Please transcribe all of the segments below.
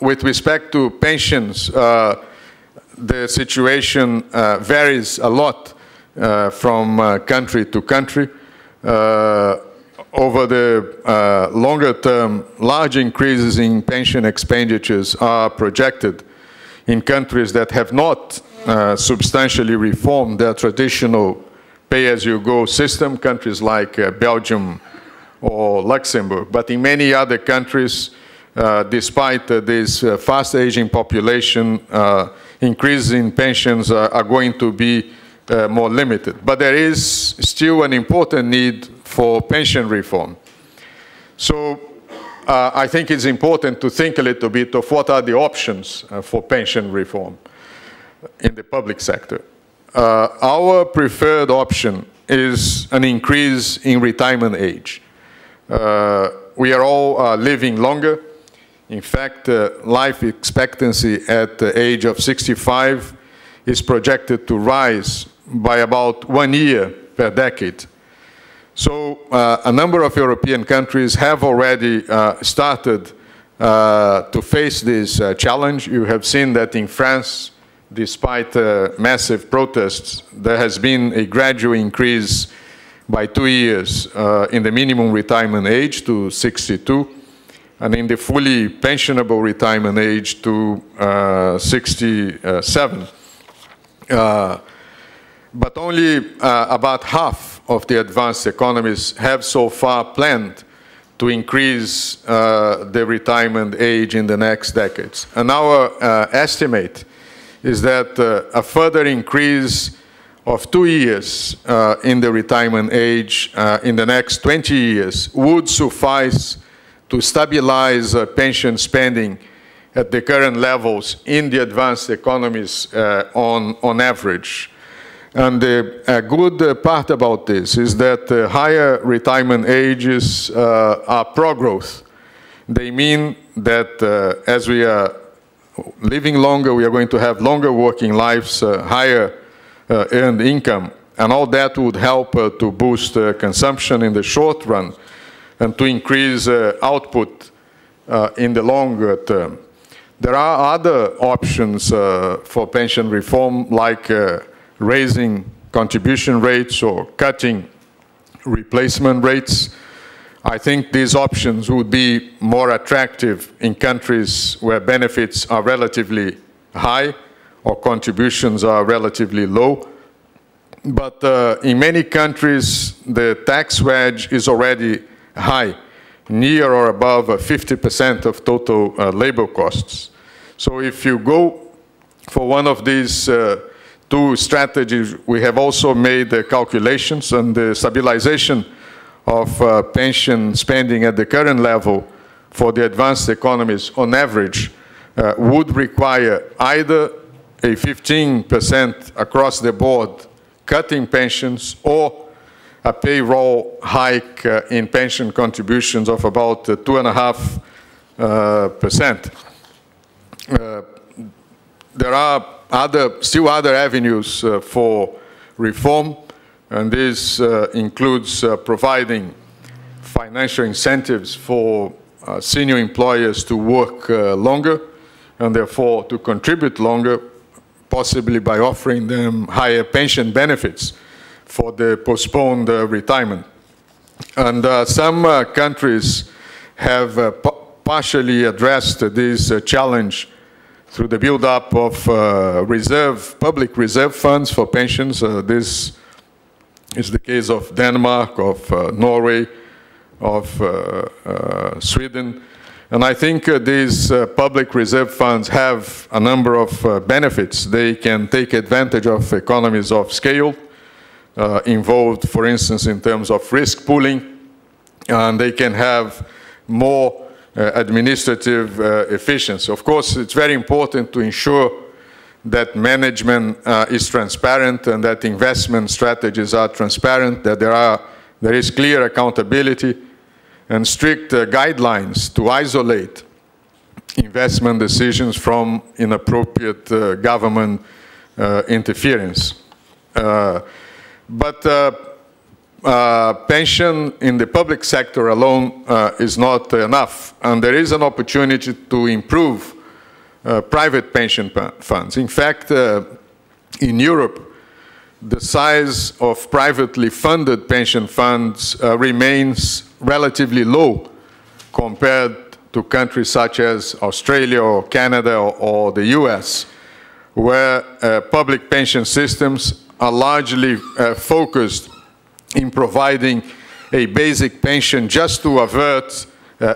With respect to pensions, the situation varies a lot from country to country. Over the longer term, large increases in pension expenditures are projected in countries that have not substantially reformed their traditional pay-as-you-go system, countries like Belgium or Luxembourg. But in many other countries, despite this fast-aging population, increases in pensions are going to be more limited. But there is still an important need for pension reform. So I think it's important to think a little bit of what are the options for pension reform in the public sector. Our preferred option is an increase in retirement age. We are all living longer. In fact, life expectancy at the age of 65 is projected to rise by about 1 year per decade. So a number of European countries have already started to face this challenge. You have seen that in France, despite massive protests, there has been a gradual increase by 2 years in the minimum retirement age to 62, and in the fully pensionable retirement age to 67. But only about half of the advanced economies have so far planned to increase the retirement age in the next decades. And our estimate is that a further increase of 2 years in the retirement age in the next 20 years would suffice to stabilize pension spending at the current levels in the advanced economies on average. And the good part about this is that higher retirement ages are pro-growth. They mean that as we are living longer, we are going to have longer working lives, higher earned income, and all that would help to boost consumption in the short run and to increase output in the longer term. There are other options for pension reform, like raising contribution rates or cutting replacement rates. I think these options would be more attractive in countries where benefits are relatively high or contributions are relatively low. But in many countries, the tax wedge is already high, near or above 50% of total labor costs. So if you go for one of these two strategies, we have also made calculations, and the stabilization of pension spending at the current level for the advanced economies on average would require either a 15% across the board cut in pensions or a payroll hike in pension contributions of about 2.5%. There are still other avenues for reform, and this includes providing financial incentives for senior employers to work longer and therefore to contribute longer, possibly by offering them higher pension benefits for the postponed retirement. And some countries have partially addressed this challenge through the build-up of public reserve funds for pensions. This is the case of Denmark, of Norway, of Sweden. And I think these public reserve funds have a number of benefits. They can take advantage of economies of scale involved, for instance, in terms of risk pooling, and they can have more administrative efficiency. Of course, it's very important to ensure that management is transparent and that investment strategies are transparent, that there is clear accountability and strict guidelines to isolate investment decisions from inappropriate government interference. But pension in the public sector alone is not enough, and there is an opportunity to improve private pension funds. In fact, in Europe, the size of privately funded pension funds remains relatively low compared to countries such as Australia or Canada or the US, where public pension systems are largely focused in providing a basic pension just to avert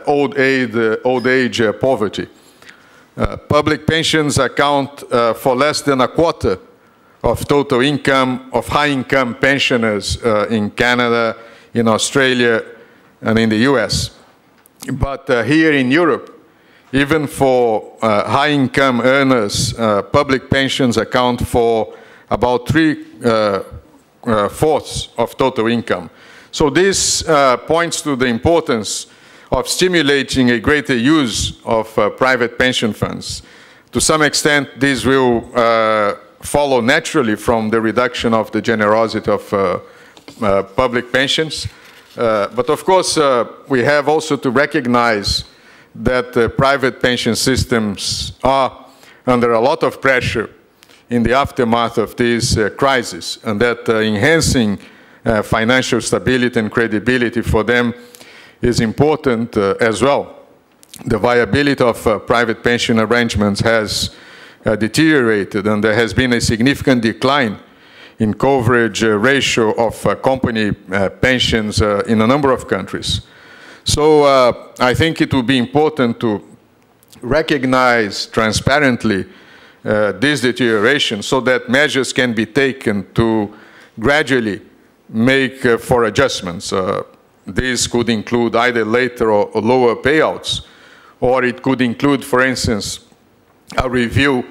old age poverty. Public pensions account for less than a quarter of total income of high-income pensioners in Canada, in Australia, and in the US. But here in Europe, even for high-income earners, public pensions account for about 3/4 of total income. So this points to the importance of stimulating a greater use of private pension funds. To some extent, this will follow naturally from the reduction of the generosity of public pensions. But of course, we have also to recognize that private pension systems are under a lot of pressure in the aftermath of this crisis, and that enhancing financial stability and credibility for them is important as well. The viability of private pension arrangements has deteriorated, and there has been a significant decline in coverage ratio of company pensions in a number of countries. So I think it will be important to recognize transparently this deterioration so that measures can be taken to gradually make for adjustments. These could include either later or lower payouts, or it could include, for instance, a review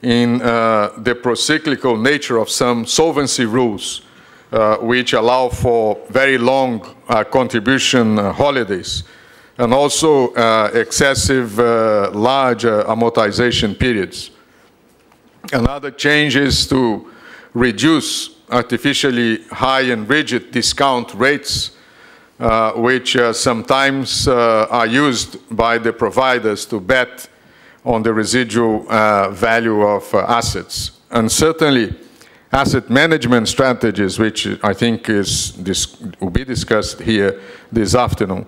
in the procyclical nature of some solvency rules, which allow for very long contribution holidays, and also excessive large amortization periods. Another change is to reduce artificially high and rigid discount rates, which sometimes are used by the providers to bet on the residual value of assets. And certainly, asset management strategies, which I think will be discussed here this afternoon,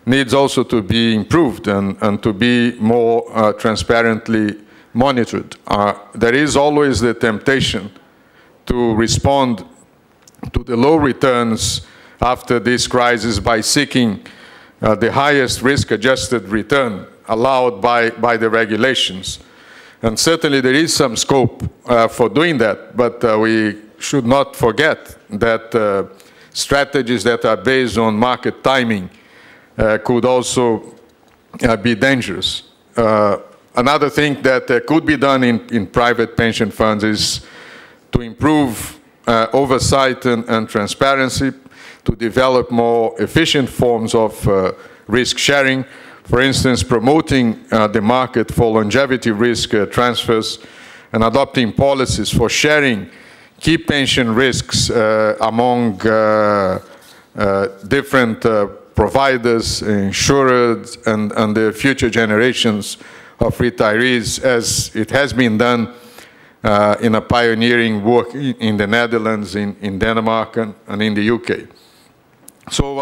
needs also to be improved and to be more transparently monitored. There is always the temptation to respond to the low returns after this crisis by seeking the highest risk-adjusted return allowed by the regulations. And certainly there is some scope for doing that, but we should not forget that strategies that are based on market timing could also be dangerous. Another thing that could be done in private pension funds is to improve oversight and transparency, to develop more efficient forms of risk sharing. For instance, promoting the market for longevity risk transfers and adopting policies for sharing key pension risks among different providers, insurers, and the future generations of retirees, as it has been done in a pioneering work in the Netherlands, in Denmark, and in the UK. So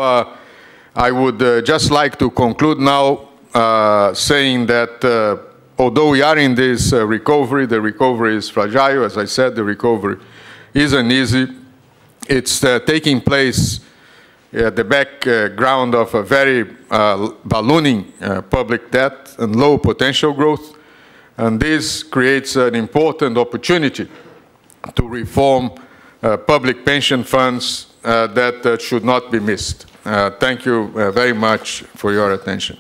I would just like to conclude now saying that although we are in this recovery, the recovery is fragile. As I said, the recovery isn't easy. It's taking place at the background of a very ballooning public debt and low potential growth. And this creates an important opportunity to reform public pension funds that should not be missed. Thank you very much for your attention.